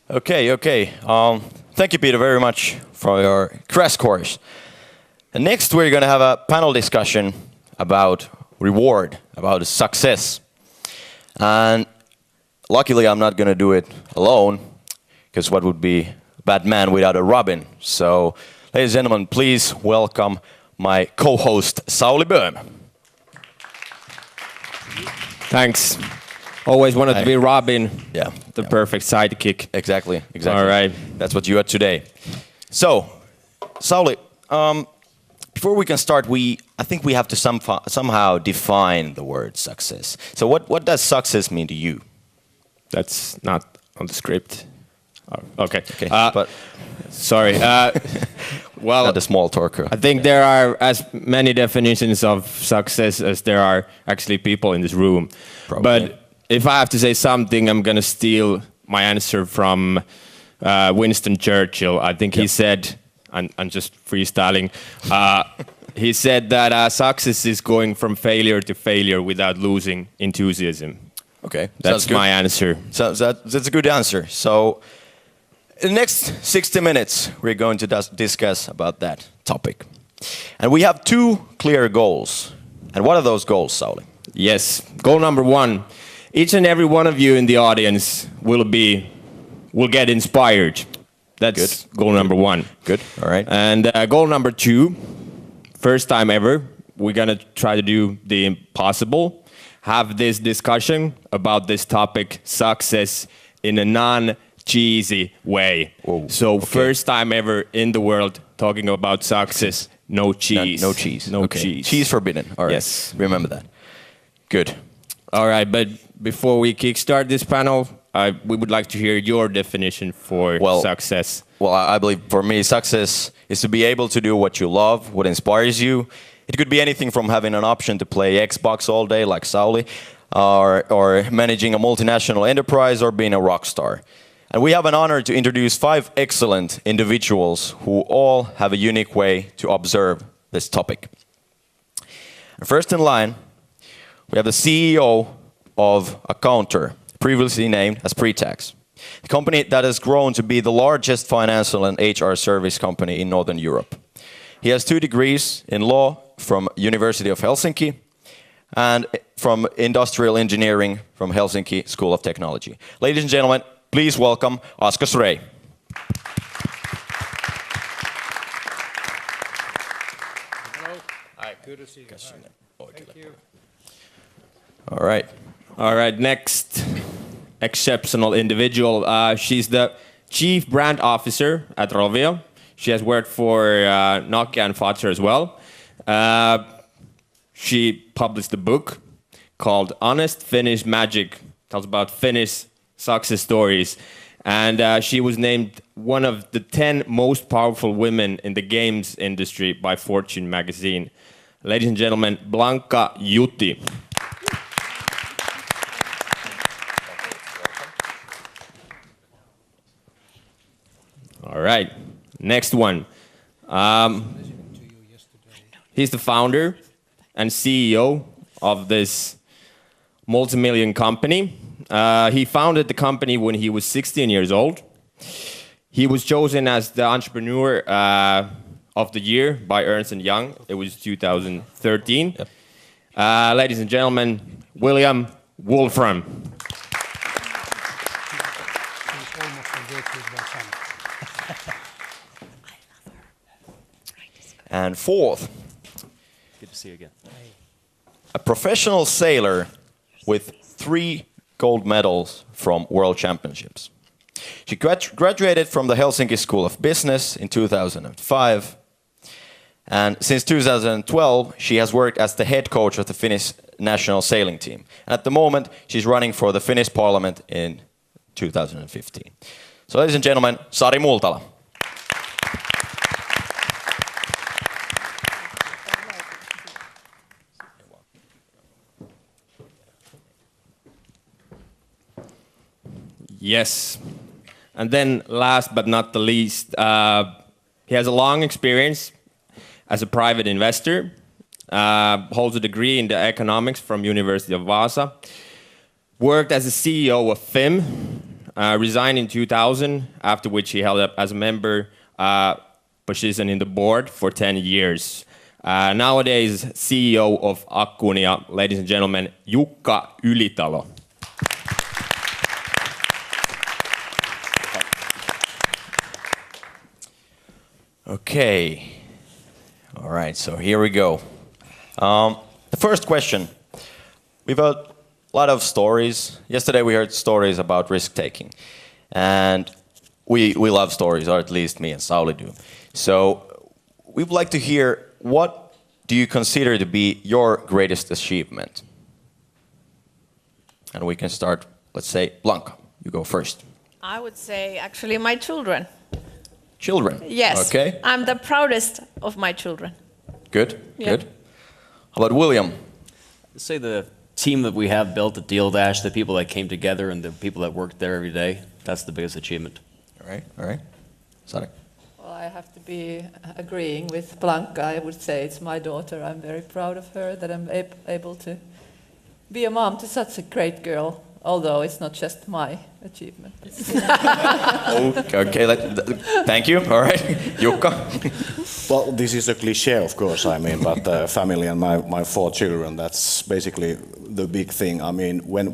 Okay. Thank you, Peter, very much for your crash course. And next, we're going to have a panel discussion about reward, about success. And luckily, I'm not going to do it alone, because what would be a bad man without a Robin? So, ladies and gentlemen, please welcome my co-host, Sauli Böhm. Thanks. Always wanted to be Robin. Yeah. The perfect sidekick. Exactly. All right. That's what you are today. So, Sauli, before we can start, I think we have to somehow define the word success. So what does success mean to you? That's not on the script. Oh, okay. But sorry. Well, not a small talker. I think there are as many definitions of success as there are actually people in this room. Probably. But if I have to say something, I'm going to steal my answer from Winston Churchill. I think he said, I'm just freestyling, he said that success is going from failure to failure without losing enthusiasm. Okay. That's my answer. So that's a good answer. So in the next 60 minutes, we're going to discuss about that topic. And we have two clear goals. And what are those goals, Sauli? Yes. Goal number one. Each and every one of you in the audience will get inspired. That's Good. goal number one. Good. All right. And goal number two, first time ever, we're going to try to do the impossible. Have this discussion about this topic, success, in a non-cheesy way. Whoa, so okay. first time ever in the world talking about success, no cheese. No cheese. No okay. cheese. Cheese forbidden. All right. Yes. Remember that. Good. All right, but before we kickstart this panel, we would like to hear your definition for success. Well, I believe for me, success is to be able to do what you love, what inspires you. It could be anything from having an option to play Xbox all day, like Sauli, or managing a multinational enterprise, or being a rock star. And we have an honor to introduce 5 excellent individuals who all have a unique way to observe this topic. And first in line, we have the CEO of Accounter, previously named as Pre-Tax, a company that has grown to be the largest financial and HR service company in Northern Europe. He has 2 degrees in law from University of Helsinki and from industrial engineering from Helsinki School of Technology. Ladies and gentlemen, please welcome Asko Srey. Hello. Hi. Good to see you. Thank you. All right. All right, next exceptional individual. She's the Chief Brand Officer at Rovio. She has worked for Nokia and Fazer as well. She published a book called Honest Finnish Magic. Tells about Finnish success stories. And she was named one of the 10 most powerful women in the games industry by Fortune magazine. Ladies and gentlemen, Blanka Jutti. All right, next one. He's the founder and CEO of this multi-million company. He founded the company when he was 16 years old. He was chosen as the entrepreneur of the year by Ernst & Young. It was 2013. Yep. Ladies and gentlemen, William Wolfram. And fourth, good to see you again. A professional sailor with 3 gold medals from World Championships. She graduated from the Helsinki School of Business in 2005. And since 2012, she has worked as the head coach of the Finnish national sailing team. And at the moment, she's running for the Finnish parliament in 2015. So ladies and gentlemen, Sari Multala. Yes. And then last but not the least, he has a long experience as a private investor, holds a degree in the economics from University of Vasa, worked as a CEO of FIM, resigned in 2000, after which he held up as a member position in the board for 10 years. Nowadays, CEO of Akkunia, ladies and gentlemen, Jukka Ylitalo. Okay. All right, so here we go. The first question. We've heard a lot of stories. Yesterday we heard stories about risk-taking. And we love stories, or at least me and Sauli do. So we would like to hear, what do you consider to be your greatest achievement? And we can start, let's say, Blanca, you go first. I would say actually my children. Children? Yes. Okay. I'm the proudest of my children. Good, Yeah. good. How about William? Let's say the team that we have built at Deal Dash, the people that came together and the people that worked there every day, that's the biggest achievement. All right, all right. Sorry. Well, I have to be agreeing with Blanca. I would say it's my daughter. I'm very proud of her that I'm able to be a mom to such a great girl, although it's not just my achievement. Okay, thank you. All right. Jukka? Well, this is a cliche, of course, I mean, but family and my 4 children, that's basically the big thing. I mean, when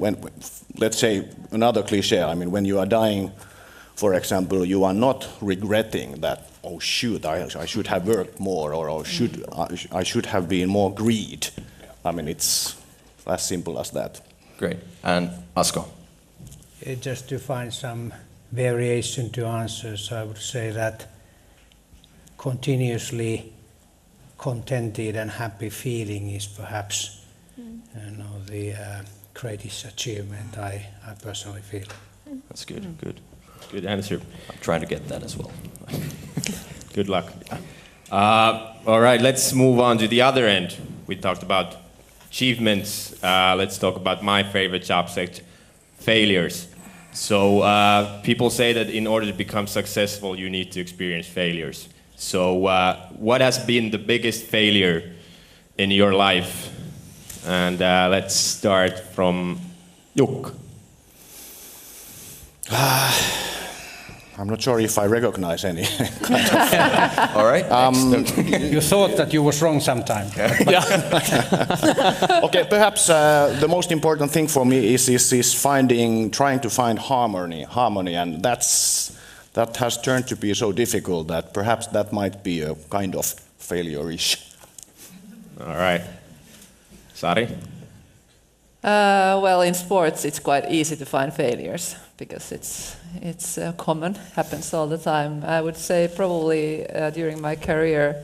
let's say another cliche, I mean, when you are dying, for example, you are not regretting that, oh shoot, I should have worked more, or oh, I should have been more greed. I mean, it's as simple as that. Great. And Asko? Just to find some variation to answers, I would say that continuously contented and happy feeling is perhaps the greatest achievement I personally feel. That's good, good. Good answer. I'm trying to get that as well. Good luck. All right, let's move on to the other end. We talked about achievements. Let's talk about my favorite subject, failures. So people say that in order to become successful, you need to experience failures. So what has been the biggest failure in your life? And let's start from Jukka. I'm not sure if I recognize any. All right. You thought that you was wrong sometime. Okay, perhaps the most important thing for me is trying to find harmony, and that has turned to be so difficult that perhaps that might be a kind of failure-ish. All right. Sari? Well, in sports, it's quite easy to find failures because it's common, happens all the time. I would say probably during my career,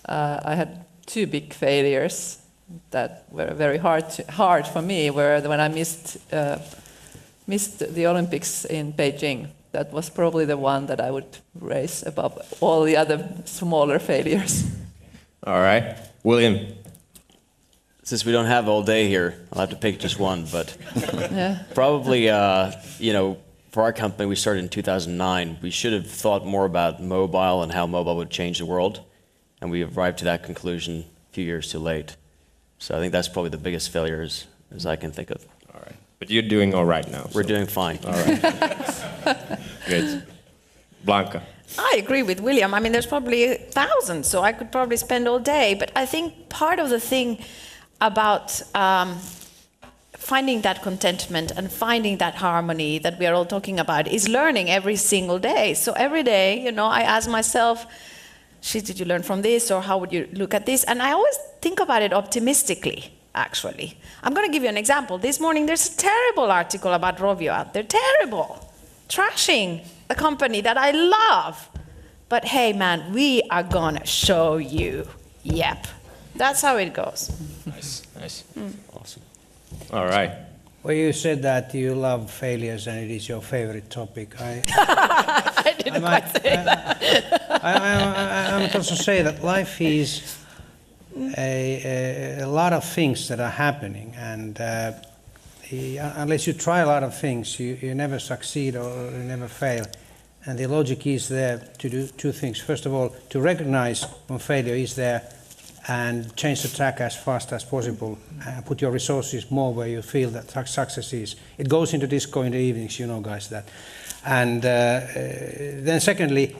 I had 2 big failures that were very hard for me. When I missed the Olympics in Beijing, that was probably the one that I would raise above all the other smaller failures. All right. William? Since we don't have all day here, I'll have to pick just one, but Yeah. probably, for our company, we started in 2009. We should have thought more about mobile and how mobile would change the world, and we arrived to that conclusion a few years too late. So I think that's probably the biggest failure as I can think of. All right. But you're doing all right now. We're doing fine. All right. Good. Blanca? I agree with William. I mean, there's probably thousands, so I could probably spend all day. But I think part of the thing about finding that contentment and finding that harmony that we are all talking about is learning every single day. So every day, I ask myself, did you learn from this, or how would you look at this? And I always think about it optimistically, actually. I'm going to give you an example. This morning, there's a terrible article about Rovio out there. Terrible. Trashing a company that I love. But hey, man, we are going to show you. Yep. That's how it goes. Nice, nice. Awesome. All right. Well, you said that you love failures and it is your favorite topic. I didn't quite say that. I would also say that life is a lot of things that are happening, and unless you try a lot of things, you never succeed or you never fail. And the logic is there to do 2 things. First of all, to recognize when failure is there and change the track as fast as possible. Put your resources more where you feel that success is. It goes into disco in the evenings, you know, guys, that. And then secondly,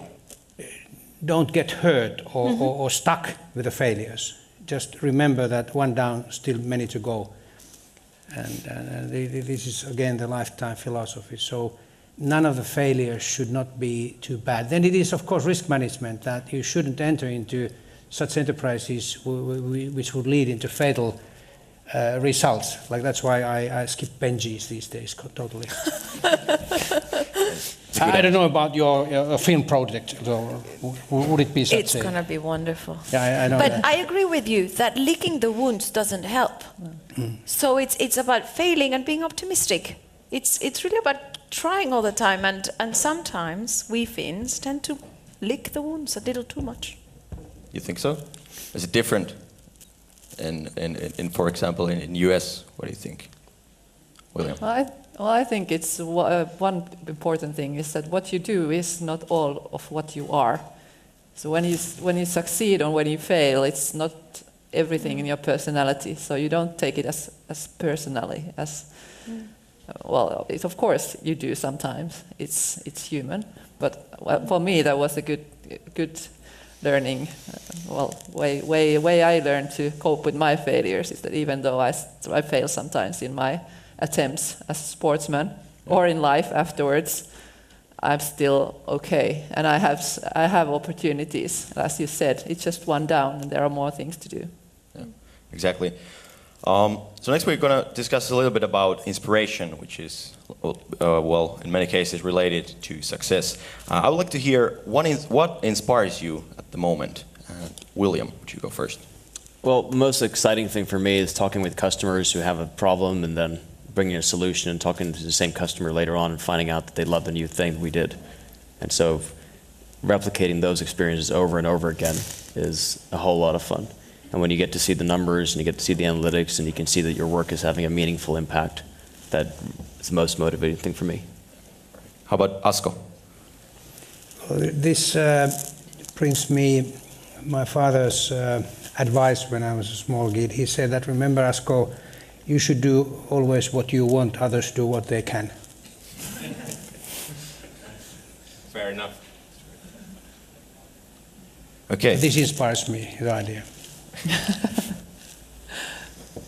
don't get hurt or stuck with the failures. Just remember that one down, still many to go. And this is, again, the lifetime philosophy. So none of the failures should not be too bad. Then it is, of course, risk management, that you shouldn't enter into such enterprises which would lead into fatal results. Like, that's why I skip Benjis these days totally. I don't know about your film project, though. Would it be such It's going to be wonderful. Yeah, I know But that. I agree with you that licking the wounds doesn't help. So it's about failing and being optimistic. It's really about trying all the time, and sometimes we Finns tend to lick the wounds a little too much. You think so? Is it different in for example, in US? What do you think, William? Well, I think it's one important thing is that what you do is not all of what you are. So when you succeed or when you fail, it's not everything in your personality. So you don't take it as personally as. Well, of course you do sometimes. It's human, but for me that was a good learning. Way I learned to cope with my failures is that even though I fail sometimes in my attempts as a sportsman or in life afterwards, I'm still okay, and I have opportunities. As you said, it's just one down, and there are more things to do. Yeah, exactly. So next we're going to discuss a little bit about inspiration, which is, well, in many cases related to success. I would like to hear what inspires you at the moment. William, would you go first? Well, the most exciting thing for me is talking with customers who have a problem and then bringing a solution and talking to the same customer later on and finding out that they love the new thing we did. And so replicating those experiences over and over again is a whole lot of fun. And when you get to see the numbers and you get to see the analytics and you can see that your work is having a meaningful impact, that is the most motivating thing for me. How about Asko? This brings me my father's advice when I was a small kid. He said that, remember, Asko, you should do always what you want, others do what they can. Fair enough. Okay. This inspires me, the idea.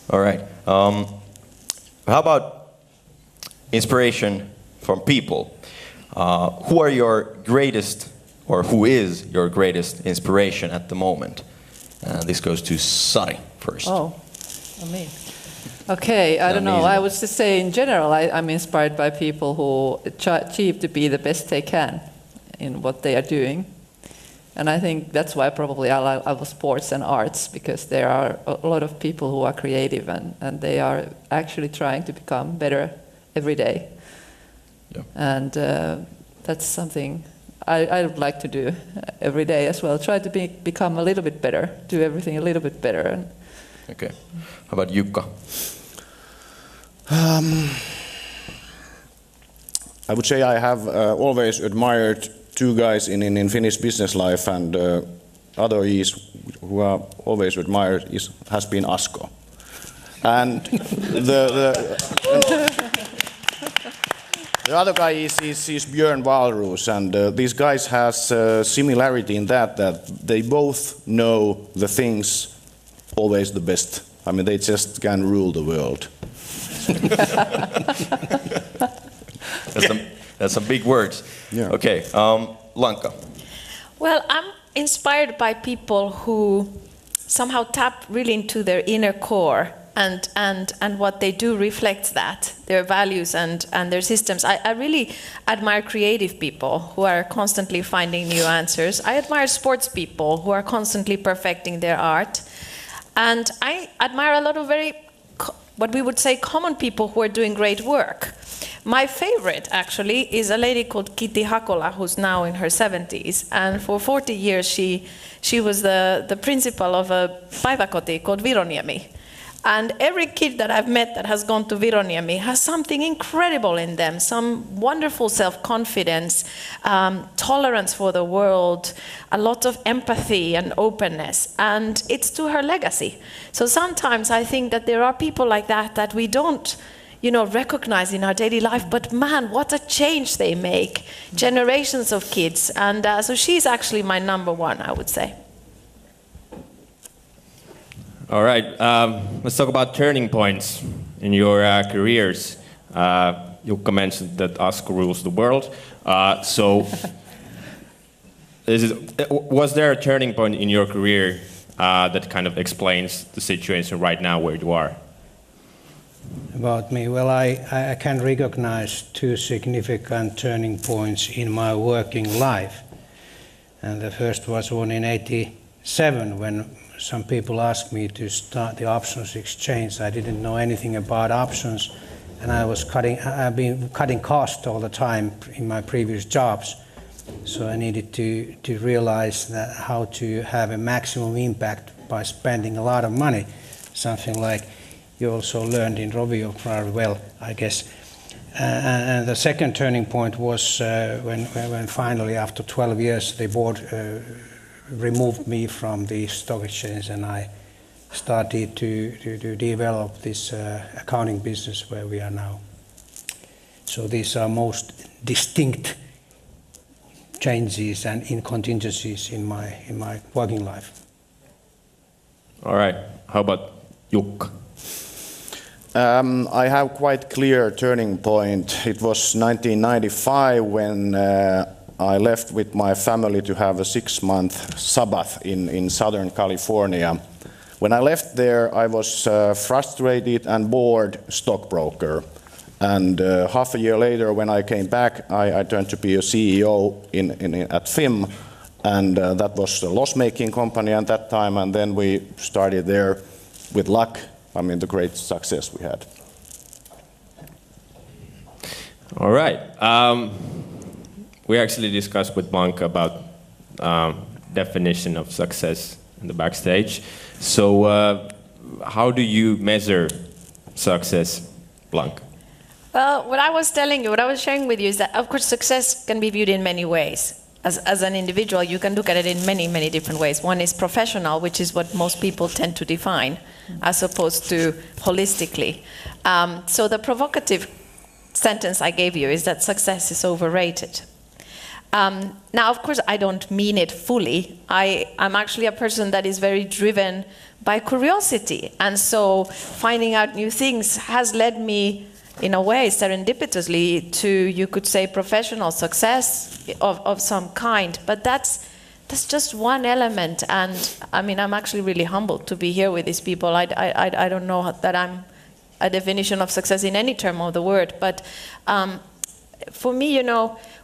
All right. How about inspiration from people? Who are your greatest, or who is your greatest inspiration at the moment? This goes to Sari first. Oh, me. Okay, I don't know. I would just say in general, I'm inspired by people who achieve to be the best they can in what they are doing. And I think that's why probably I love sports and arts, because there are a lot of people who are creative and they are actually trying to become better every day. Yeah. And that's something I would like to do every day as well. Try to become a little bit better, do everything a little bit better. Okay. How about Jukka? I would say I have always admired two guys in Finnish business life, and other is who are always admired has been Asko. And the other guy is Björn Wahlroos, and these guys has similarity in that they both know the things always the best. I mean, they just can rule the world. That's some big words. Yeah. Okay, Lanka. Well, I'm inspired by people who somehow tap really into their inner core, and what they do reflects that, their values and their systems. I really admire creative people who are constantly finding new answers. I admire sports people who are constantly perfecting their art. And I admire a lot of what we would say common people who are doing great work. My favorite, actually, is a lady called Kitty Hakola, who's now in her 70s. And for 40 years, she was the principal of a päiväkoti called Vironiemi. And every kid that I've met that has gone to Vironiemi has something incredible in them, some wonderful self-confidence, tolerance for the world, a lot of empathy and openness, and it's to her legacy. So sometimes I think that there are people like that we don't, recognize in our daily life, but man, what a change they make. Generations of kids, and so she's actually my number one, I would say. All right, let's talk about turning points in your careers. Jukka mentioned that Asko rules the world. Was there a turning point in your career that kind of explains the situation right now where you are? About me, well, I can recognize two significant turning points in my working life. And the first was one in '87 when some people asked me to start the options exchange. I didn't know anything about options, and I've been cutting costs all the time in my previous jobs. So I needed to realize that how to have a maximum impact by spending a lot of money, something like you also learned in Rovio very well, I guess. And the second turning point was when finally, after 12 years, the board removed me from the stock exchange, and I started to develop this accounting business where we are now. So these are most distinct changes and incontingencies in my working life. All right, how about Jukka? I have quite clear turning point. It was 1995 when I left with my family to have a 6-month Sabbath in Southern California. When I left there, I was frustrated and bored stockbroker. And half a year later, when I came back, I turned to be a CEO at FIM, and that was a loss-making company at that time. And then we started there with luck. I mean, the great success we had. All right. We actually discussed with Blanca about definition of success in the backstage. So how do you measure success, Blanca? Well, what I was telling you, what I was sharing with you is that, of course, success can be viewed in many ways. As an individual, you can look at it in many, many different ways. One is professional, which is what most people tend to define, as opposed to holistically. So the provocative sentence I gave you is that success is overrated. Now, of course, I don't mean it fully. I'm actually a person that is very driven by curiosity. And so finding out new things has led me, in a way, serendipitously, to, you could say, professional success of some kind. But that's just one element. And I mean, I'm actually really humbled to be here with these people. I don't know that I'm a definition of success in any term of the word. But for me,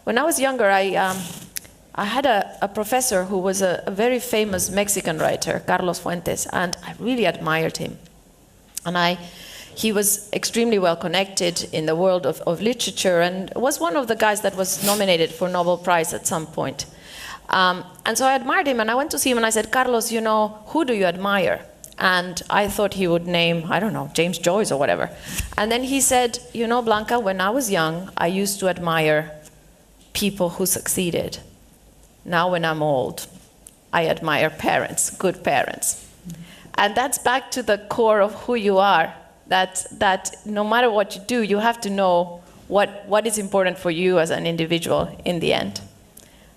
when I was younger, I had a professor who was a very famous Mexican writer, Carlos Fuentes, and I really admired him. And he was extremely well connected in the world of literature, and was one of the guys that was nominated for Nobel Prize at some point. And so I admired him, and I went to see him and I said, Carlos, who do you admire? And I thought he would name, I don't know, James Joyce or whatever. And then he said, Blanca, when I was young, I used to admire people who succeeded. Now when I'm old, I admire parents, good parents. And that's back to the core of who you are, that no matter what you do, you have to know what is important for you as an individual in the end.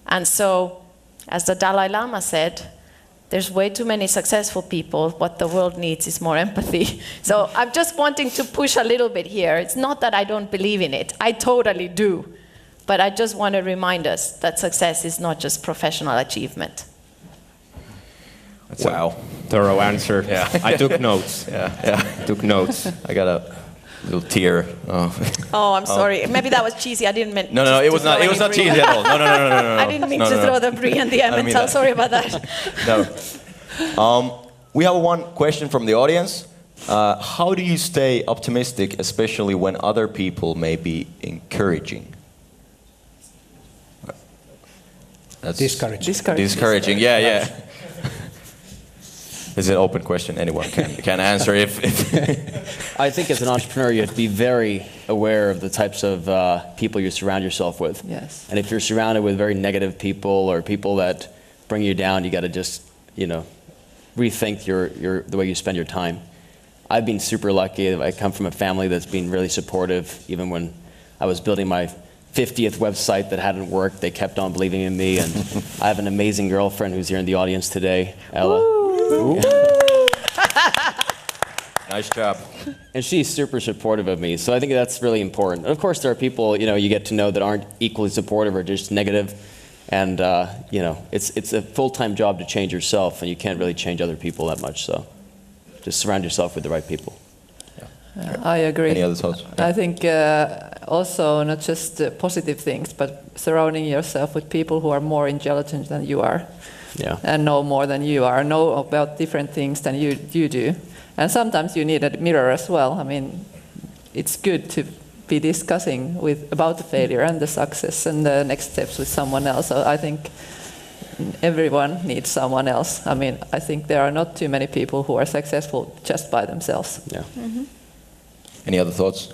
And so, as the Dalai Lama said, there's way too many successful people. What the world needs is more empathy. So I'm just wanting to push a little bit here. It's not that I don't believe in it. I totally do. But I just want to remind us that success is not just professional achievement. Wow. Thorough answer. Yeah. I took notes. Yeah. Took notes. I got a little tear. Oh, I'm sorry. Maybe that was cheesy. I didn't mean. No, it was not. It was not cheesy at all. No. I didn't mean to throw the brie and the emmental. Sorry about that. No. We have one question from the audience. How do you stay optimistic, especially when other people may be encouraging? That's discouraging. Discouraging. Yeah. It's an open question. Anyone can answer if I think as an entrepreneur, you have to be very aware of the types of people you surround yourself with. Yes. And if you're surrounded with very negative people or people that bring you down, you got to just, rethink the way you spend your time. I've been super lucky. I come from a family that's been really supportive. Even when I was building my 50th website that hadn't worked, they kept on believing in me. And I have an amazing girlfriend who's here in the audience today, Ella. nice job. And she's super supportive of me. So I think that's really important. And of course, there are people, you get to know that aren't equally supportive or just negative. And, it's a full-time job to change yourself, and you can't really change other people that much. So just surround yourself with the right people. I agree. Any other thoughts? I think also not just positive things, but surrounding yourself with people who are more intelligent than you are, and know more than you are, know about different things than you do. And sometimes you need a mirror as well. I mean, it's good to be discussing about the failure and the success and the next steps with someone else. So I think everyone needs someone else. I mean, I think there are not too many people who are successful just by themselves. Yeah. Mm-hmm. Any other thoughts?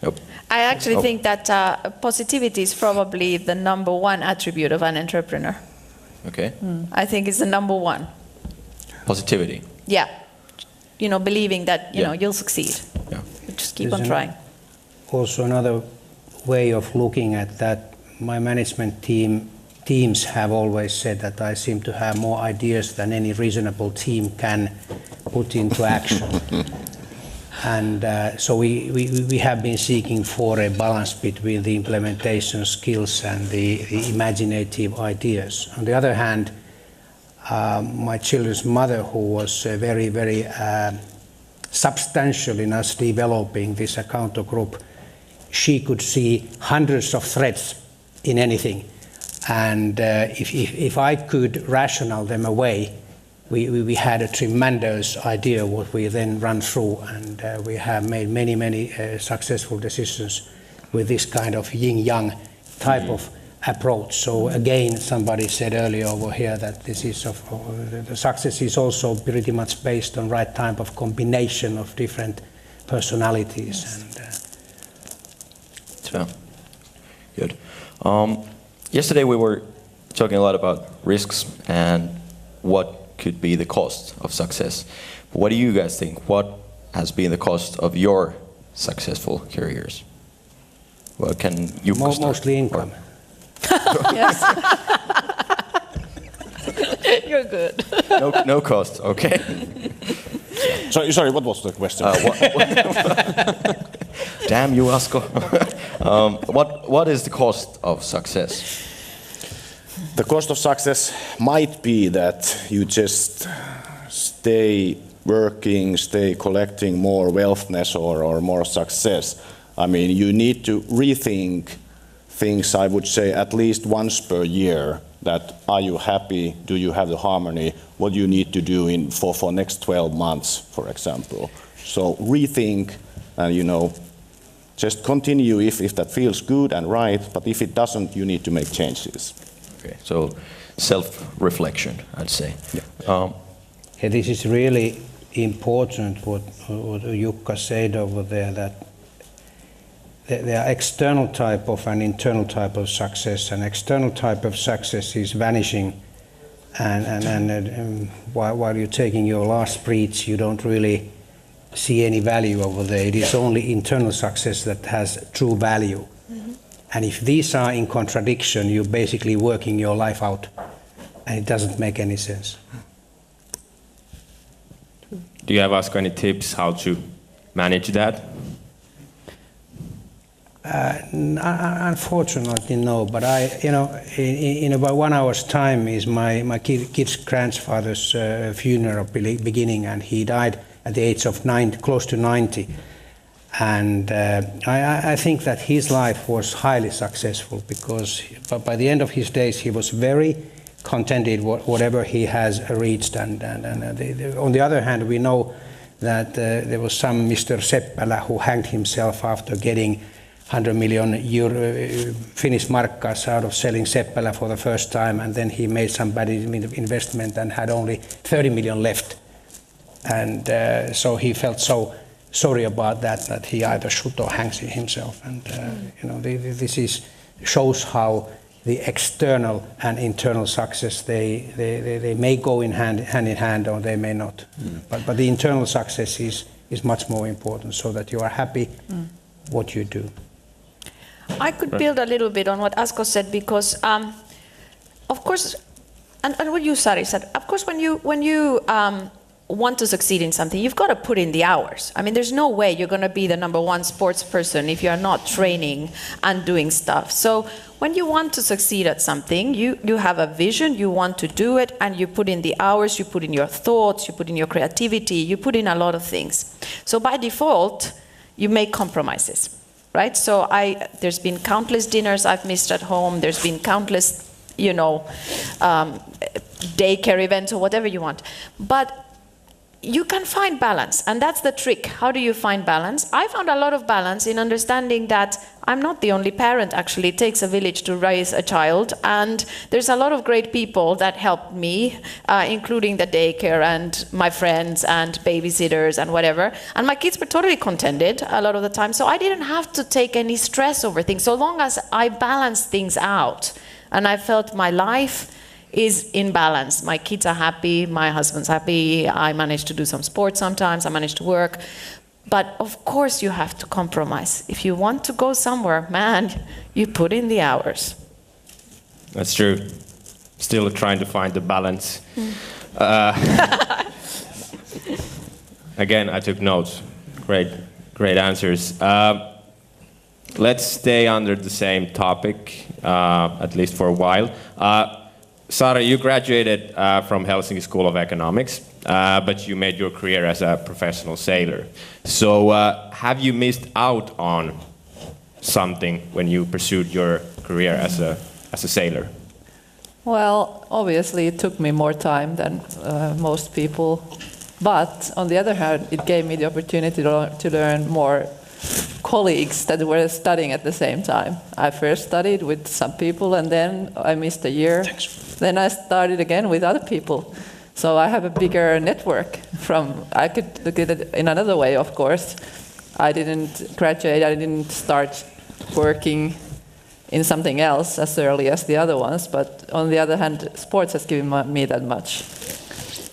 Nope. I actually think that positivity is probably the number one attribute of an entrepreneur. Okay. I think it's the number one. Positivity. Yeah. Believing that, you'll succeed. Yeah. Just keep on trying. Also another way of looking at that, my management teams have always said that I seem to have more ideas than any reasonable team can put into action. And so we have been seeking for a balance between the implementation skills and the imaginative ideas. On the other hand, my children's mother, who was very, very substantial in us developing this Accounto group, she could see hundreds of threats in anything. And if I could rationale them away, we had a tremendous idea what we then run through, and we have made many successful decisions with this kind of yin-yang type of approach. So again, somebody said earlier over here that this is the success is also pretty much based on right type of combination of different personalities. Yes. So good. Yesterday we were talking a lot about risks and what could be the cost of success. What do you guys think? What has been the cost of your successful careers? Well, can you mostly income. Yes. You're good. No cost, okay. Sorry, what was the question? Damn you, Asko. What is the cost of success? The cost of success might be that you just stay working, stay collecting more wealthness or more success. I mean, you need to rethink things, I would say, at least once per year. That are you happy? Do you have the harmony? What do you need to do for next 12 months, for example? So rethink and, just continue if that feels good and right, but if it doesn't, you need to make changes. Okay, so self-reflection, I'd say. Yeah. This is really important what Jukka said over there, that there are external type of and internal type of success, and external type of success is vanishing, and while you're taking your last breath, you don't really see any value over there. It is only internal success that has true value. Mm-hmm. And if these are in contradiction, you're basically working your life out, and it doesn't make any sense. Do you have, Asko, any tips how to manage that? Unfortunately, no. But in about 1 hour's time is my kid's grandfather's funeral beginning, and he died at the age of close to 90. And I think that his life was highly successful because by the end of his days he was very contented whatever he has reached. And on the other hand, we know that there was some Mr. Seppälä who hanged himself after getting 100 million Finnish markkas out of selling Seppälä for the first time, and then he made some bad investment and had only 30 million left. And so he felt so sorry about that he either shoot or hangs himself. And this shows how the external and internal success they may go hand in hand or they may not. But the internal success is much more important, so that you are happy what you do. I could build a little bit on what Asko said, because of course, and what you, Sari, said, of course, when you want to succeed in something, you've got to put in the hours. I mean, there's no way you're going to be the #1 sports person if you're not training and doing stuff. So when you want to succeed at something, you have a vision, you want to do it, and you put in the hours, you put in your thoughts, you put in your creativity, you put in a lot of things. So by default, you make compromises, right? So there's been countless dinners I've missed at home, there's been countless, daycare events or whatever you want. But you can find balance, and that's the trick. How do you find balance? I found a lot of balance in understanding that I'm not the only parent, actually. It takes a village to raise a child, and there's a lot of great people that helped me, including the daycare and my friends and babysitters and whatever. And my kids were totally contented a lot of the time, so I didn't have to take any stress over things, so long as I balanced things out. And I felt my life is in balance. My kids are happy, my husband's happy, I manage to do some sports sometimes, I manage to work. But of course you have to compromise. If you want to go somewhere, man, you put in the hours. That's true. Still trying to find the balance. Again, I took notes. Great answers. Let's stay under the same topic, at least for a while. Sara, you graduated from Helsinki School of Economics, but you made your career as a professional sailor. So have you missed out on something when you pursued your career as a sailor? Well, obviously it took me more time than most people, but on the other hand, it gave me the opportunity to learn more colleagues that were studying at the same time. I first studied with some people, and then I missed a year. Then I started again with other people. So I have a bigger network I could look at it in another way, of course. I didn't graduate, I didn't start working in something else as early as the other ones, but on the other hand, sports has given me that much.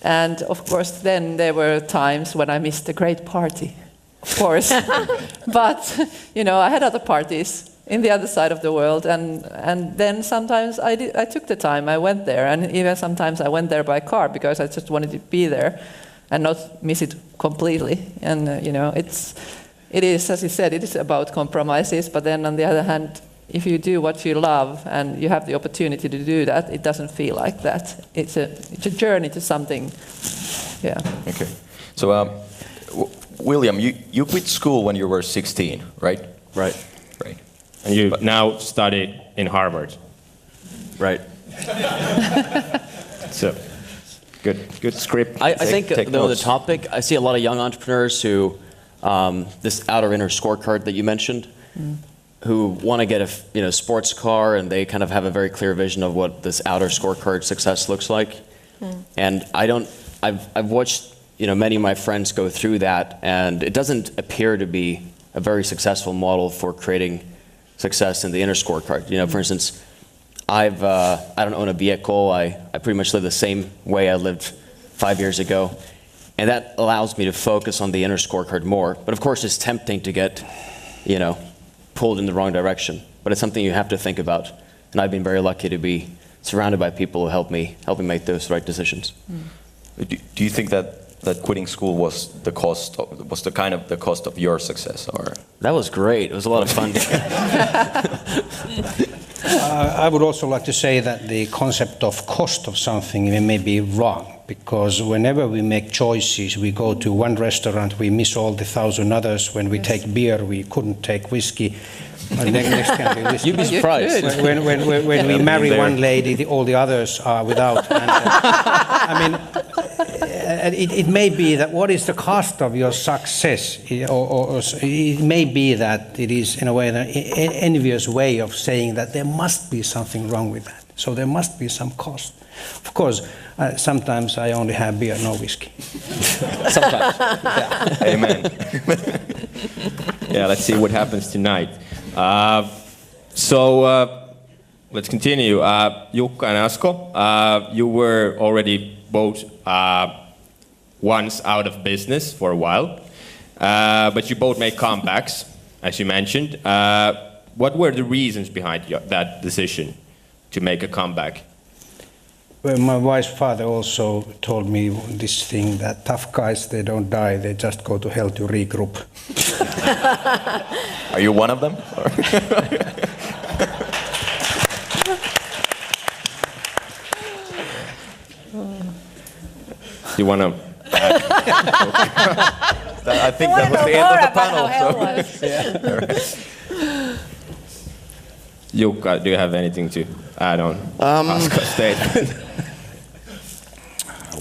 And of course, then there were times when I missed a great party. Of course, but I had other parties in the other side of the world, and then sometimes I took the time, I went there, and even sometimes I went there by car because I just wanted to be there and not miss it completely. And it is, as you said, it is about compromises, but then on the other hand, if you do what you love and you have the opportunity to do that, it doesn't feel like that. It's a journey to something. Yeah. Okay. So. William, you quit school when you were 16, right? Right. Right. And you now study in Harvard. Right. So, good script. I think the topic, I see a lot of young entrepreneurs who, this outer inner scorecard that you mentioned, who want to get a sports car, and they kind of have a very clear vision of what this outer scorecard success looks like. And I've watched many of my friends go through that, and it doesn't appear to be a very successful model for creating success in the inner scorecard. For instance, I don't own a vehicle. I pretty much live the same way I lived 5 years ago, and that allows me to focus on the inner scorecard more. But of course, it's tempting to get, pulled in the wrong direction. But it's something you have to think about, and I've been very lucky to be surrounded by people who help me make those right decisions. Do you think that quitting school was the cost of your success, or? That was great. It was a lot of fun. I would also like to say that the concept of cost of something may be wrong, because whenever we make choices, we go to one restaurant, we miss all the 1,000 others. When we take beer, we couldn't take whiskey. Next can be whiskey. You'd be surprised. When we marry one lady, all the others are without. And, it may be that what is the cost of your success, or it may be that it is in a way an envious way of saying that there must be something wrong with that. So there must be some cost. Of course, sometimes I only have beer, no whiskey. Sometimes. Yeah. Amen. Yeah, let's see what happens tonight. Let's continue. Jukka and Asko, you were already both once out of business for a while, but you both made comebacks, as you mentioned. What were the reasons behind that decision to make a comeback? Well, my wife's father also told me this thing that tough guys, they don't die, they just go to hell to regroup. Are you one of them? Do you want to add? I think that was the end of the panel. Jukka, do you have anything to add on Asko's statement?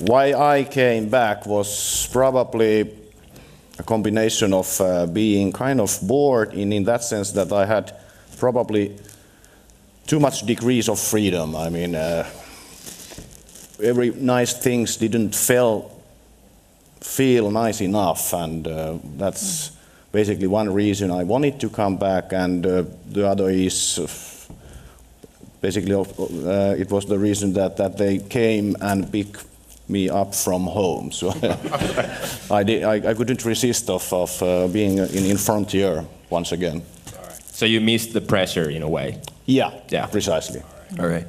Why I came back was probably a combination of being kind of bored in that sense that I had probably too much degrees of freedom. I mean, every nice things didn't feel nice enough, and that's basically one reason I wanted to come back, and the other is basically it was the reason that they came and picked me up from home. So I couldn't resist of being in frontier once again. All right. So you missed the pressure in a way. Yeah, Yeah. precisely. All right.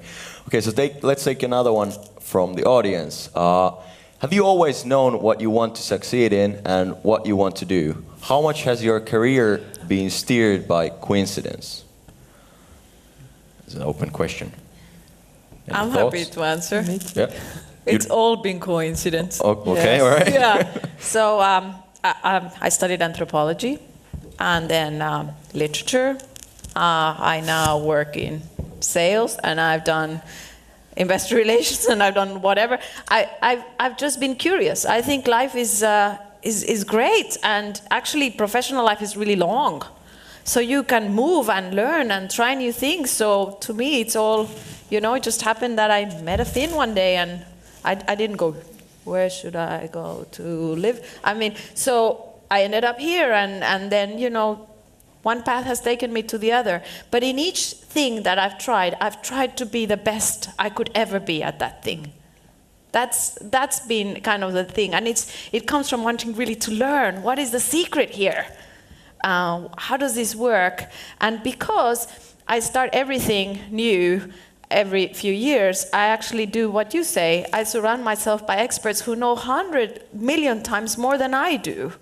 Okay, so let's take another one from the audience. Have you always known what you want to succeed in and what you want to do? How much has your career been steered by coincidence? It's an open question. Any I'm thoughts? happy to answer. Yeah. It's all been coincidence. Okay, all right. Yeah. So I studied anthropology and then literature. I now work in sales, and I've done investor relations, and I've done whatever. I've just been curious. I think life is great, and actually professional life is really long. So you can move and learn and try new things. So to me, it's all, it just happened that I met a Finn one day, and I didn't go, where should I go to live? I mean, so I ended up here, and then, one path has taken me to the other. But in each thing that I've tried to be the best I could ever be at that thing. That's been kind of the thing. And it comes from wanting really to learn. What is the secret here? How does this work? And because I start everything new every few years, I actually do what you say. I surround myself by experts who know 100 million times more than I do.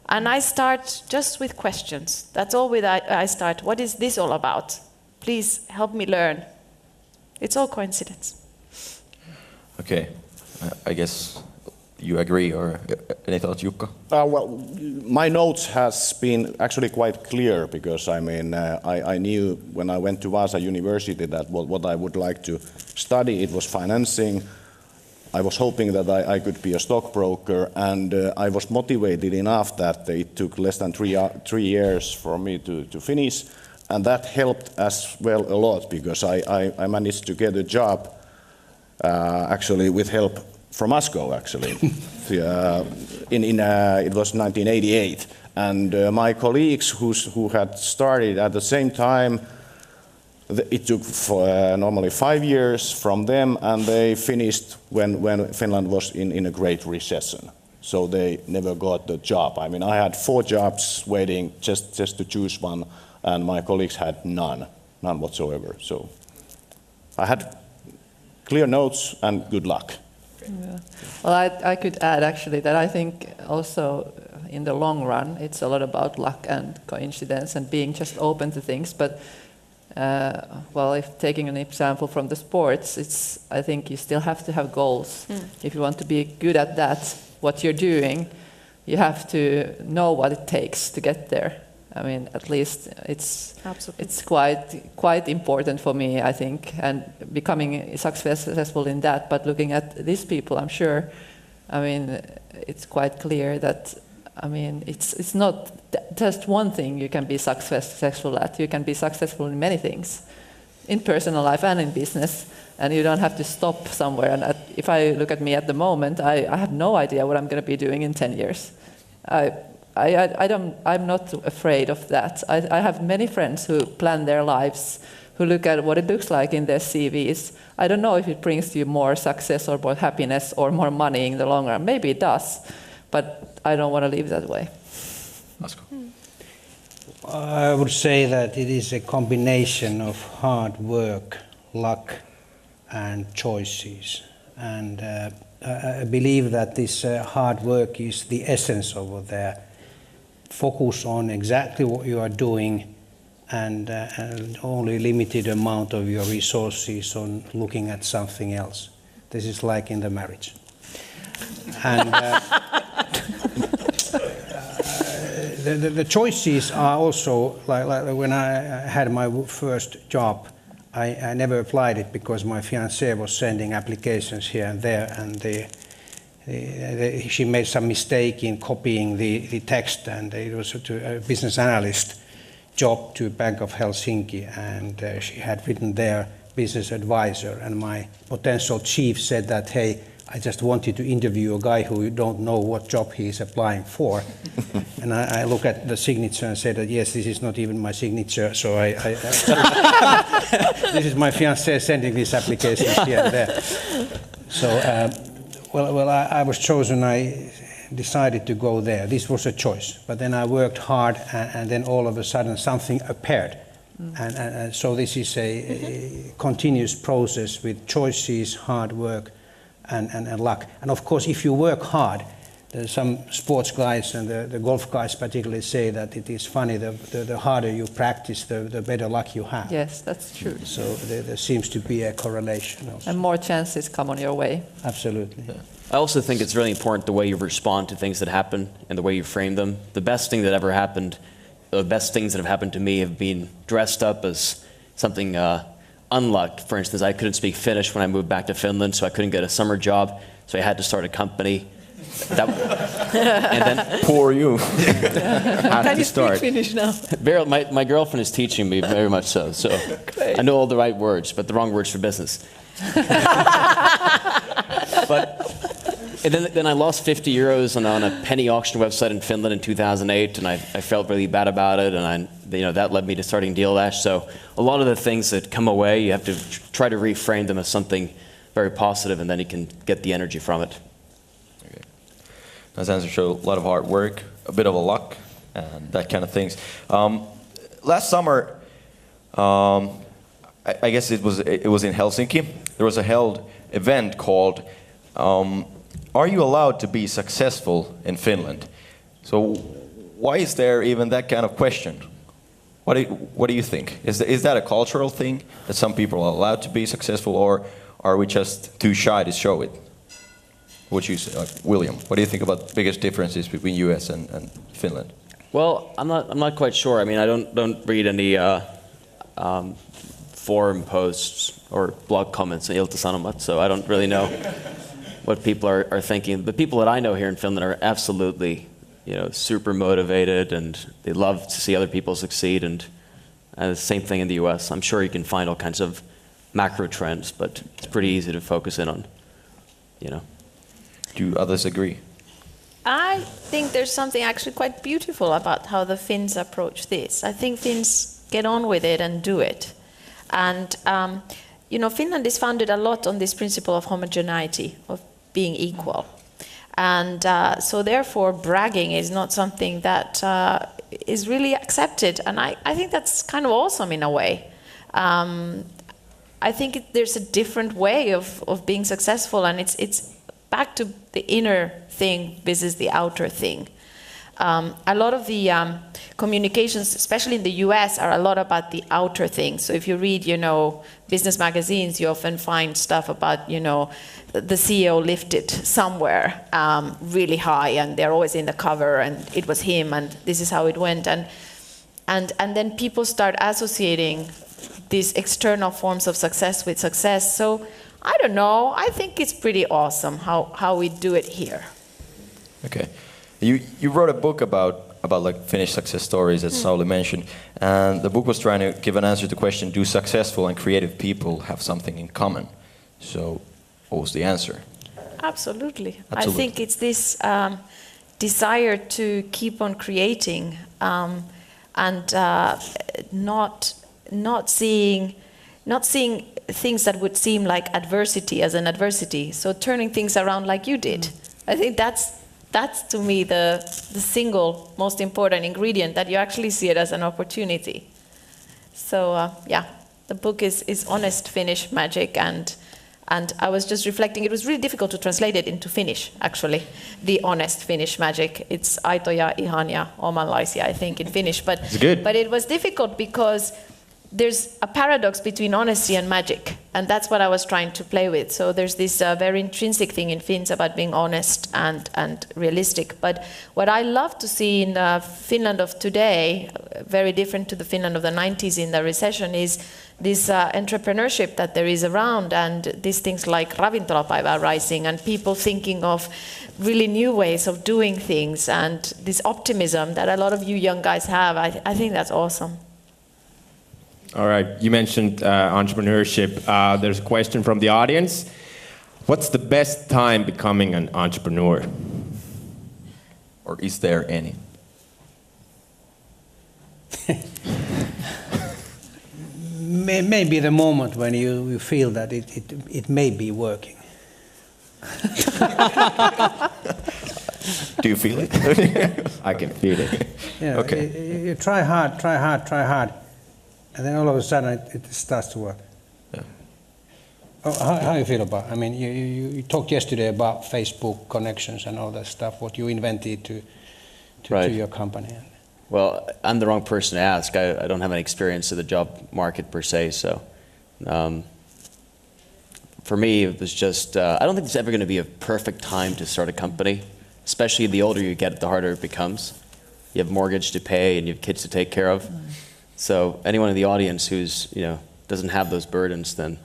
And I start just with questions. That's all I start. What is this all about? Please help me learn. It's all coincidence. Okay. I guess you agree, or any thoughts, Jukka? Well, my notes has been actually quite clear, because I mean, I knew when I went to Vaasa University that what I would like to study, it was financing. I was hoping that I could be a stockbroker, and I was motivated enough that it took less than 3 years for me to finish, and that helped as well a lot, because I managed to get a job actually with help from Asko, actually. It was 1988, and my colleagues who had started at the same time, it took normally 5 years from them, and they finished when Finland was in a great recession. So they never got the job. I mean, I had 4 jobs waiting just to choose one, and my colleagues had none whatsoever. So I had clear notes and good luck. Yeah. Well, I could add actually that I think also in the long run it's a lot about luck and coincidence and being just open to things. But well, if taking an example from the sports, I think you still have to have goals. If you want to be good at that, what you're doing, you have to know what it takes to get there. I mean, at least it's quite important for me, I think, and becoming successful in that. But looking at these people, I'm sure I mean, it's quite clear that, I mean, it's not just one thing you can be successful at. You can be successful in many things, in personal life and in business, and you don't have to stop somewhere. And if I look at me at the moment, I have no idea what I'm going to be doing in 10 years. I'm not afraid of that. I have many friends who plan their lives, who look at what it looks like in their CVs. I don't know if it brings you more success or more happiness or more money in the long run. Maybe it does, but I don't want to live that way. I would say that it is a combination of hard work, luck, and choices. And I believe that this hard work is the essence of the focus on exactly what you are doing, and only limited amount of your resources on looking at something else. This is like in the marriage. And the choices are also, like when I had my first job, I never applied it because my fiancée was sending applications here and there, and she made some mistake in copying the text, and it was a business analyst job to Bank of Helsinki, and she had written there business advisor, and my potential chief said that, hey, I just wanted to interview a guy who don't know what job he is applying for. And I look at the signature and say that, yes, this is not even my signature, so this is my fiancé sending these applications here and there. So, I was chosen. I decided to go there. This was a choice. But then I worked hard, and then all of a sudden something appeared. And so this is a continuous process with choices, hard work, and luck. And of course, if you work hard, there's some sports guys and the golf guys particularly say that it is funny, the harder you practice, the better luck you have. Yes, that's true. So there seems to be a correlation also. And more chances come on your way. Absolutely. Yeah. I also think it's really important the way you respond to things that happen and the way you frame them. The best thing that ever happened, the best things that have happened to me have been dressed up as something unluck. For instance, I couldn't speak Finnish when I moved back to Finland, so I couldn't get a summer job, so I had to start a company. And then Poor you. Have Can to you start. speak Finnish now? my girlfriend is teaching me very much so. So I know all the right words, but the wrong words for business. And then I lost 50 euros on a penny auction website in Finland in 2008, and I felt really bad about it, and that led me to starting Deal Dash. So a lot of the things that come away, you have to try to reframe them as something very positive, and then you can get the energy from it. Okay. Those answers show a lot of hard work, a bit of a luck, and that kind of things. Last summer, I guess it was in Helsinki. There was a held event called Are You Allowed to Be Successful in Finland? So why is there even that kind of question? What do you think? Is that a cultural thing, that some people are allowed to be successful, or are we just too shy to show it? What you say, William? What do you think about the biggest differences between US and Finland? Well, I'm not quite sure. I mean, I don't read any forum posts or blog comments in Ilta-Sanomat, so I don't really know what people are thinking. The people that I know here in Finland are absolutely, super motivated, and they love to see other people succeed. And the same thing in the US. I'm sure you can find all kinds of macro trends, but it's pretty easy to focus in on. Do others agree? I think there's something actually quite beautiful about how the Finns approach this. I think Finns get on with it and do it. And, Finland is founded a lot on this principle of homogeneity, of being equal. And so therefore, bragging is not something that is really accepted. And I think that's kind of awesome in a way. I think there's a different way of being successful, and it's back to the inner thing versus the outer thing. A lot of the communications, especially in the US, are a lot about the outer thing. So if you read, business magazines, you often find stuff about, the CEO lifted somewhere really high, and they're always in the cover, and it was him, and this is how it went. And then people start associating these external forms of success with success. So I don't know. I think it's pretty awesome how we do it here. Okay. You wrote a book about like Finnish success stories, as Sauli mentioned, and the book was trying to give an answer to the question: do successful and creative people have something in common? So, what was the answer? Absolutely. Absolutely. I think it's this desire to keep on creating and not seeing things that would seem like adversity as an adversity. So turning things around like you did. I think that's to me the single most important ingredient, that you actually see it as an opportunity. So yeah, the book is honest Finnish magic, and I was just reflecting, it was really difficult to translate it into Finnish, actually, the honest Finnish magic. It's aitoja, ihania, omanlaisia, I think, in Finnish. But it was difficult because there's a paradox between honesty and magic, and that's what I was trying to play with. So there's this very intrinsic thing in Finns about being honest and realistic. But what I love to see in Finland of today, very different to the Finland of the 90s in the recession, is this entrepreneurship that there is around, and these things like ravintolapäivä rising, and people thinking of really new ways of doing things, and this optimism that a lot of you young guys have. I think that's awesome. All right, you mentioned entrepreneurship. There's a question from the audience. What's the best time becoming an entrepreneur? Or is there any? Maybe the moment when you feel that it may be working. Do you feel it? I can feel it. Okay. You try hard, and then all of a sudden it starts to work. Yeah. How do you feel about? I mean, you talked yesterday about Facebook connections and all that stuff. What you invented to your company. Well, I'm the wrong person to ask. I don't have any experience of the job market per se, so for me it was just, I don't think there's ever going to be a perfect time to start a company, especially the older you get, the harder it becomes. You have mortgage to pay and you have kids to take care of. So anyone in the audience who's, doesn't have those burdens, then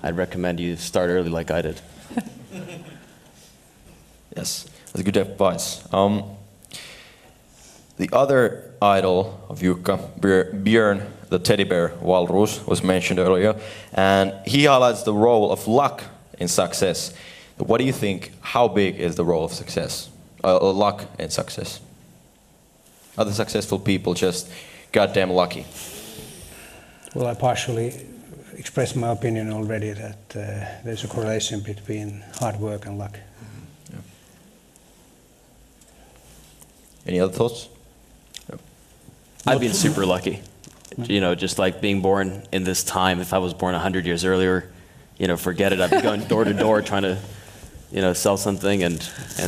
I'd recommend you start early like I did. Yes, that's good advice. The other idol of Jukka, Björn, the teddy bear walrus, was mentioned earlier, and he highlights the role of luck in success. What do you think? How big is the role of success, luck in success? Are the successful people just goddamn lucky? Well, I partially expressed my opinion already that there's a correlation between hard work and luck. Yeah. Any other thoughts? I've been super lucky. Just like being born in this time. If I was born 100 years earlier, forget it. I'd be going door to door trying to, sell something, and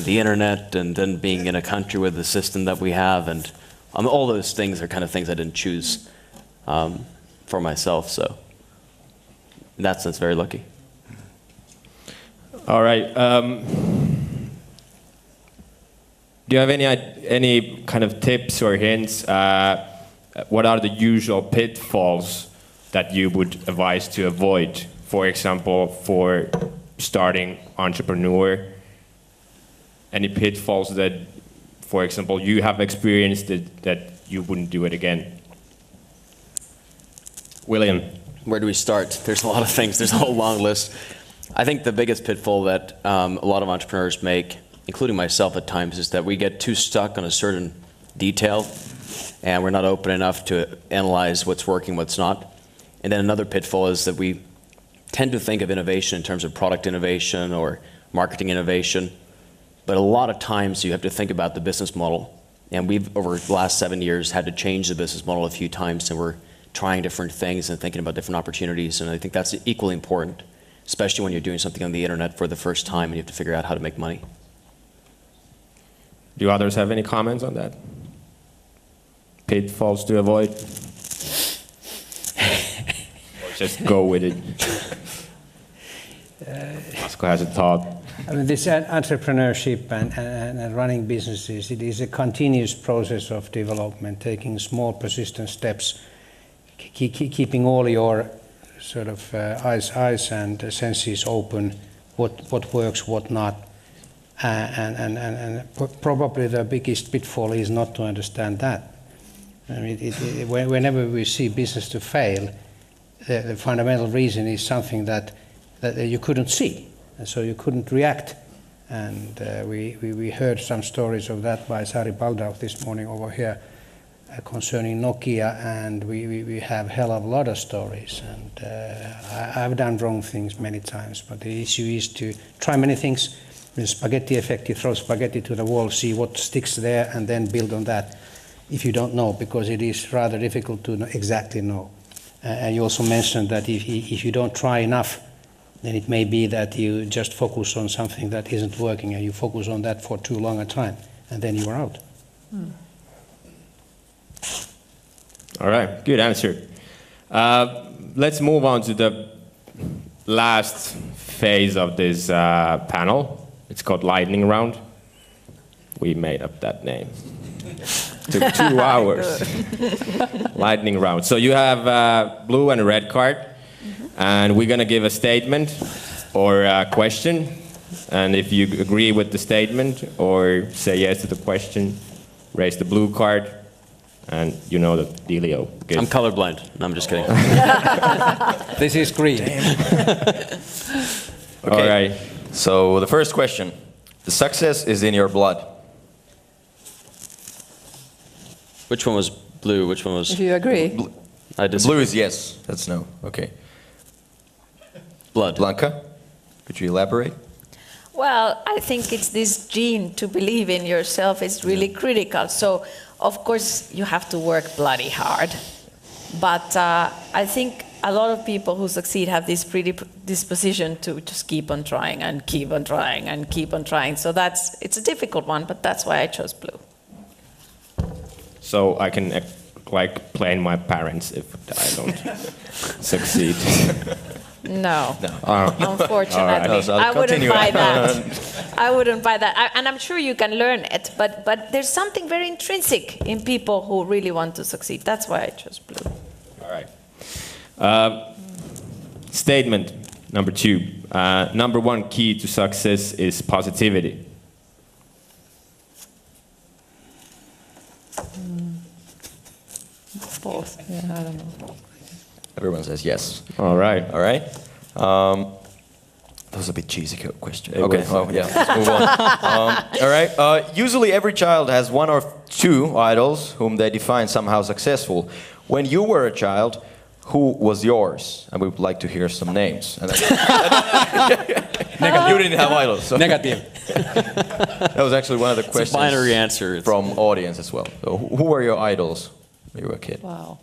the internet, and then being in a country with the system that we have, and all those things are kind of things I didn't choose for myself. So in that sense, very lucky. All right. Do you have any kind of tips or hints? What are the usual pitfalls that you would advise to avoid? For example, for starting entrepreneur, any pitfalls that, for example, you have experienced that you wouldn't do it again? William. Where do we start? There's a lot of things. There's a whole long list. I think the biggest pitfall that a lot of entrepreneurs make, including myself at times, is that we get too stuck on a certain detail, and we're not open enough to analyze what's working, what's not. And then another pitfall is that we tend to think of innovation in terms of product innovation or marketing innovation, but a lot of times you have to think about the business model. And we've, over the last 7 years, had to change the business model a few times, and we're trying different things and thinking about different opportunities, and I think that's equally important, especially when you're doing something on the internet for the first time and you have to figure out how to make money. Do others have any comments on that? Pitfalls to avoid? Or just go with it? Asko has a thought. I mean, this entrepreneurship and running businesses, it is a continuous process of development, taking small persistent steps, keeping all your sort of eyes and senses open, what works, what not. And probably the biggest pitfall is not to understand that. I mean, whenever we see business to fail, the fundamental reason is something that you couldn't see, and so you couldn't react. And we heard some stories of that by Sari Baldauf this morning over here concerning Nokia, and we have hell of a lot of stories. And I've done wrong things many times, but the issue is to try many things. The spaghetti effect, you throw spaghetti to the wall, see what sticks there, and then build on that if you don't know, because it is rather difficult to exactly know. And you also mentioned that if you don't try enough, then it may be that you just focus on something that isn't working, and you focus on that for too long a time, and then you are out. All right, good answer. Let's move on to the last phase of this panel. It's called lightning round. We made up that name. Took 2 hours. Lightning round. So you have blue and a red card, and we're gonna give a statement or a question, and if you agree with the statement or say yes to the question, raise the blue card, and you know the dealio. Good. I'm colorblind. No, I'm just kidding. This is green. Okay. All right. So the first question: the success is in your blood. Which one was blue? Which one was... If you agree. I The disagree. blue is yes. That's no. Okay. Blood. Blanca, could you elaborate? Well, I think it's this gene to believe in yourself is really critical. So, of course, you have to work bloody hard. But I think a lot of people who succeed have this predisposition to just keep on trying and keep on trying and keep on trying. So it's a difficult one, but that's why I chose blue. So I can like blame my parents if I don't succeed. No. Oh. Unfortunately, No, so I'll I wouldn't continue. buy that. I wouldn't buy that. And I'm sure you can learn it, but there's something very intrinsic in people who really want to succeed. That's why I chose blue. All right. Statement number 2. Number 1 key to success is positivity. Both. Yeah, I don't know. Everyone says yes. All right. All right. That was a bit cheesy question. It Okay. was. Oh yeah. Let's move on. All right. Usually, every child has 1 or 2 idols whom they define somehow successful. When you were a child, who was yours? And we would like to hear some names. And you didn't have idols. So. Negative. That was actually one of the It's a questions binary answer. from audience as well. So who were your idols when you were a kid? Wow.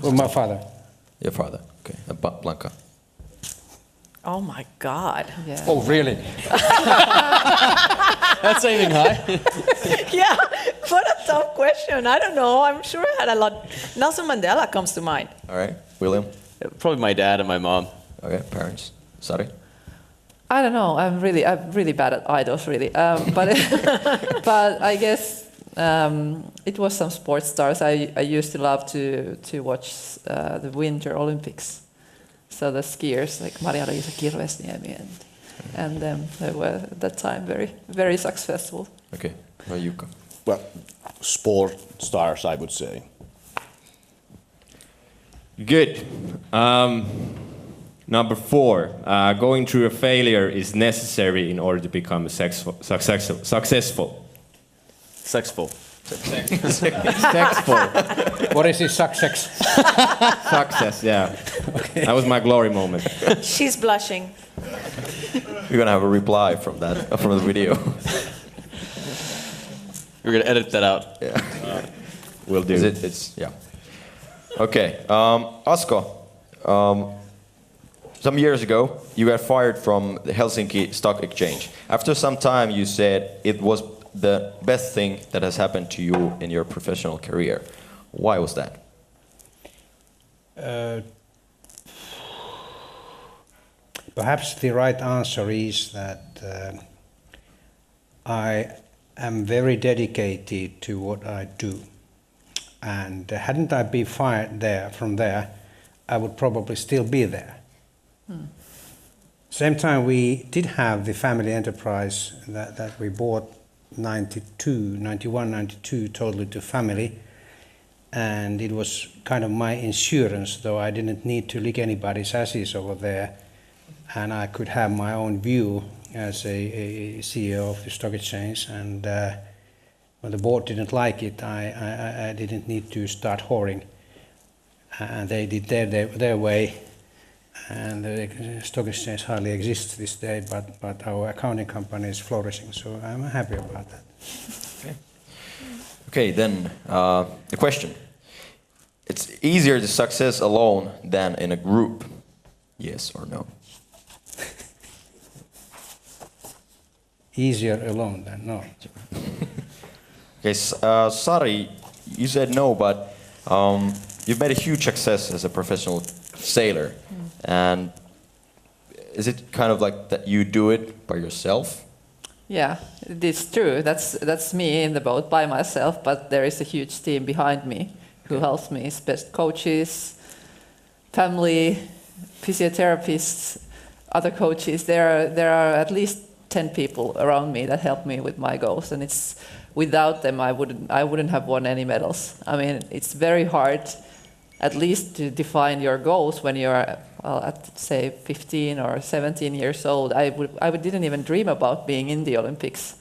Well, my father. Your father. Okay. And Blanca. Oh my God. Yeah. Oh, really? That's aiming high. Yeah, what a tough question. I don't know. I'm sure I had a lot. Nelson Mandela comes to mind. All right. William. Probably my dad and my mom. Okay. Parents. Sorry. I don't know. I'm really bad at idols, really. But I guess it was some sports stars. I used to love to watch the Winter Olympics. So the skiers like Maria-Liisa Kirvesniemi and they were at that time very successful. Okay. Well, Jukka. Well, sport stars, I would say. Good. Number 4. Going through a failure is necessary in order to become successful. Sexful. Successful. What is his success? Success, yeah. Okay. That was my glory moment. She's blushing. We're gonna have a reply from that from the video. We're going to edit that out. Yeah. Will do. It's yeah. Okay. Asko. Some years ago, you got fired from the Helsinki Stock Exchange. After some time, you said it was the best thing that has happened to you in your professional career. Why was that? Perhaps the right answer is that I am very dedicated to what I do. And hadn't I been fired from there, I would probably still be there. Same time, we did have the family enterprise that we bought 91, 92, totally to family. And it was kind of my insurance, though I didn't need to lick anybody's asses over there. And I could have my own view as a CEO of the stock exchange. And when the board didn't like it, I didn't need to start whoring. And they did their way. And the stock exchange hardly exists this day, but our accounting company is flourishing, so I'm happy about that. Okay, then the question. It's easier to success alone than in a group. Yes or no? Easier alone than no. Okay, Sari, you said no, but you've made a huge success as a professional sailor. And is it kind of like that you do it by yourself? Yeah, it's true. That's me in the boat by myself, but there is a huge team behind me who helps me, best coaches, family, physiotherapists, other coaches. There are at least 10 people around me that help me with my goals, and it's without them I wouldn't have won any medals. I mean, it's very hard, at least to define your goals when you're at say 15 or 17 years old. I didn't even dream about being in the Olympics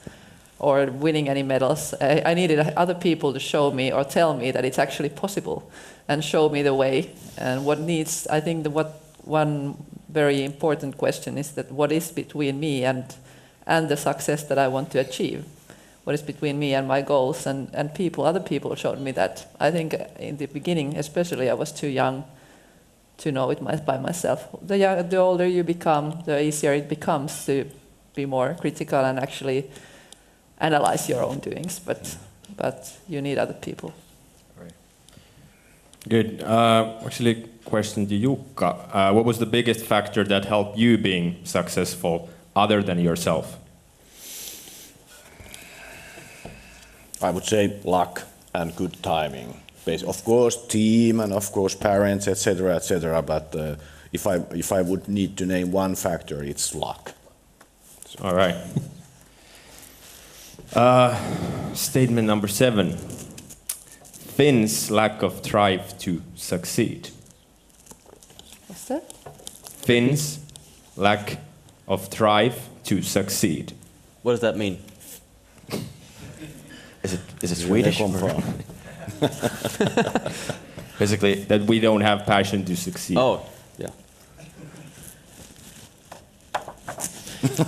or winning any medals. I needed other people to show me or tell me that it's actually possible and show me the way. And I think one very important question is that what is between me and the success that I want to achieve? What is between me and my goals? And other people showed me that. I think in the beginning, especially, I was too young to know it by myself. The older you become, the easier it becomes to be more critical and actually analyze your own doings. But you need other people. Right. Good. Actually, question to Jukka. What was the biggest factor that helped you being successful other than yourself? I would say luck and good timing. Of course, team and of course parents, etc., etc. But if I would need to name one factor, it's luck. So. All right. Statement number 7. Finns' lack of drive to succeed. What's that? Finns' lack of drive to succeed. What does that mean? Is it Swedish? Basically, that we don't have passion to succeed. Oh, yeah.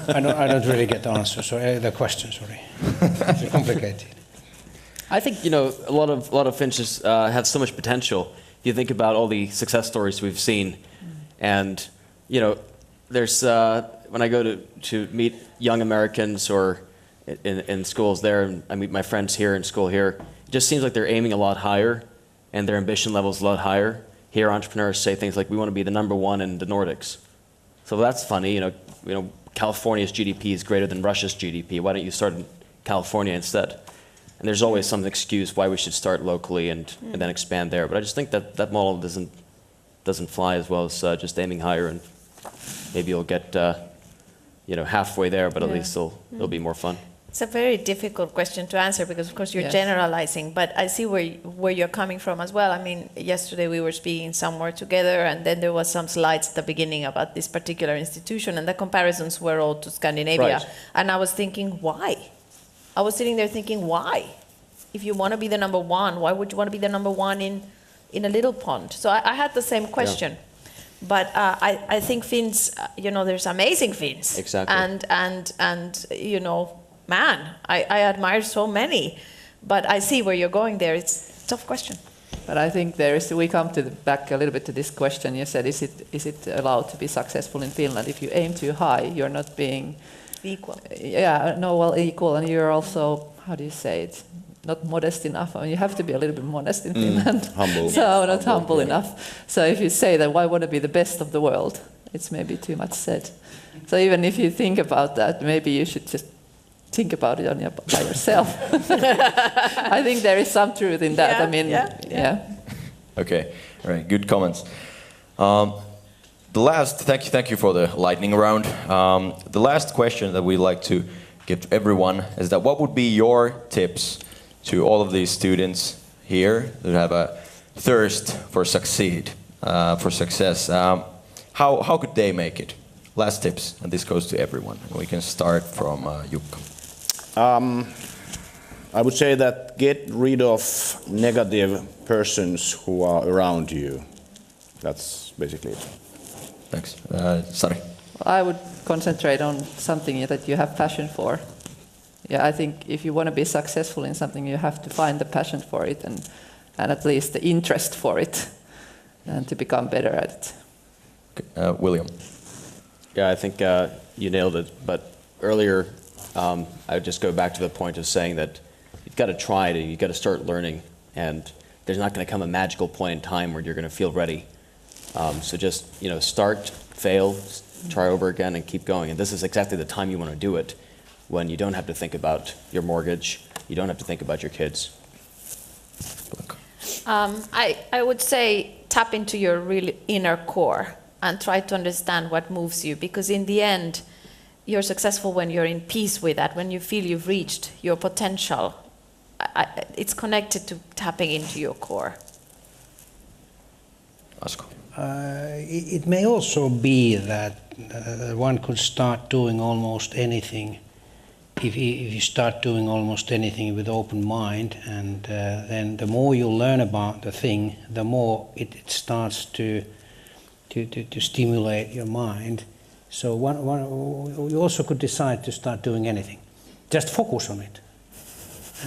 I don't really get the answer, so the question, sorry. It's complicated. I think, a lot of Finns have so much potential. You think about all the success stories we've seen, and there's when I go to meet young Americans or in schools there, and I meet my friends here in school here, it just seems like they're aiming a lot higher, and their ambition level is a lot higher. Here, entrepreneurs say things like, "We want to be the #1 in the Nordics." So that's funny. California's GDP is greater than Russia's GDP. Why don't you start in California instead? And there's always some excuse why we should start locally and then expand there. But I just think that model doesn't fly as well as just aiming higher, and maybe you'll get halfway there, but at least it'll be more fun. It's a very difficult question to answer because, of course, you're generalizing, but I see where you're coming from as well. I mean, yesterday we were speaking somewhere together, and then there was some slides at the beginning about this particular institution, and the comparisons were all to Scandinavia. Right. And I was thinking, why? I was sitting there thinking, why? If you want to be the #1, why would you want to be the #1 in a little pond? So I had the same question. Yeah. But I think Finns, there's amazing Finns. Exactly. And man, I admire so many. But I see where you're going there. It's a tough question. But I think we come back a little bit to this question. You said, is it allowed to be successful in Finland? If you aim too high, you're not being equal. Yeah, equal, and you're also, how do you say it? Not modest enough. I mean, you have to be a little bit modest in Finland. Humble. So not humble enough. So if you say that, why want to be the best of the world? It's maybe too much said. So even if you think about that, maybe you should just think about it by yourself. I think there is some truth in that. Yeah, I mean, yeah. Okay, all right, good comments. Thank you for the lightning round. The last question that we'd like to give to everyone is that what would be your tips to all of these students here who have a thirst for success? How could they make it? Last tips, and this goes to everyone. We can start from Jukka. I would say that get rid of negative persons who are around you. That's basically it. Thanks. Sari? I would concentrate on something that you have passion for. Yeah, I think if you want to be successful in something, you have to find the passion for it and at least the interest for it, and to become better at it. Okay. William? Yeah, I think you nailed it. But earlier, I would just go back to the point of saying that you've got to try it, you've got to start learning, and there's not going to come a magical point in time where you're going to feel ready. So just start, fail, try over again, and keep going. And this is exactly the time you want to do it, when you don't have to think about your mortgage, you don't have to think about your kids. I would say tap into your real inner core and try to understand what moves you, because in the end, you're successful when you're in peace with that, when you feel you've reached your potential. It's connected to tapping into your core. Asko? It may also be that one could start doing almost anything if you start doing almost anything with open mind, and then the more you learn about the thing, the more it starts to stimulate your mind. So you also could decide to start doing anything. Just focus on it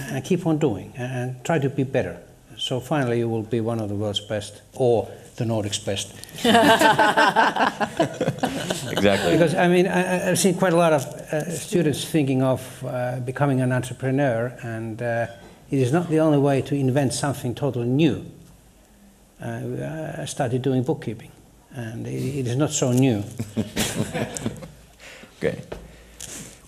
and keep on doing and try to be better. So finally you will be one of the world's best, or the Nordics' best. Exactly. Because I mean, I've seen quite a lot of students thinking of becoming an entrepreneur, and it is not the only way to invent something totally new. I started doing bookkeeping, and it is not so new. Okay.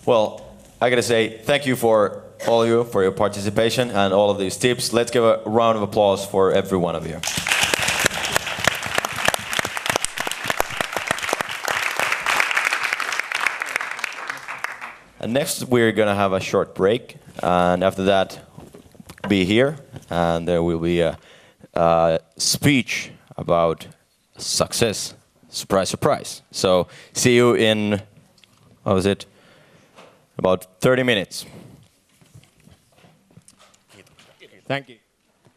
Well, I gotta say thank you for all of you for your participation and all of these tips. Let's give a round of applause for every one of you. And next we're gonna have a short break, and after that be here, and there will be a speech about success. Surprise, surprise. So see you in, what was it, about 30 minutes. Thank you.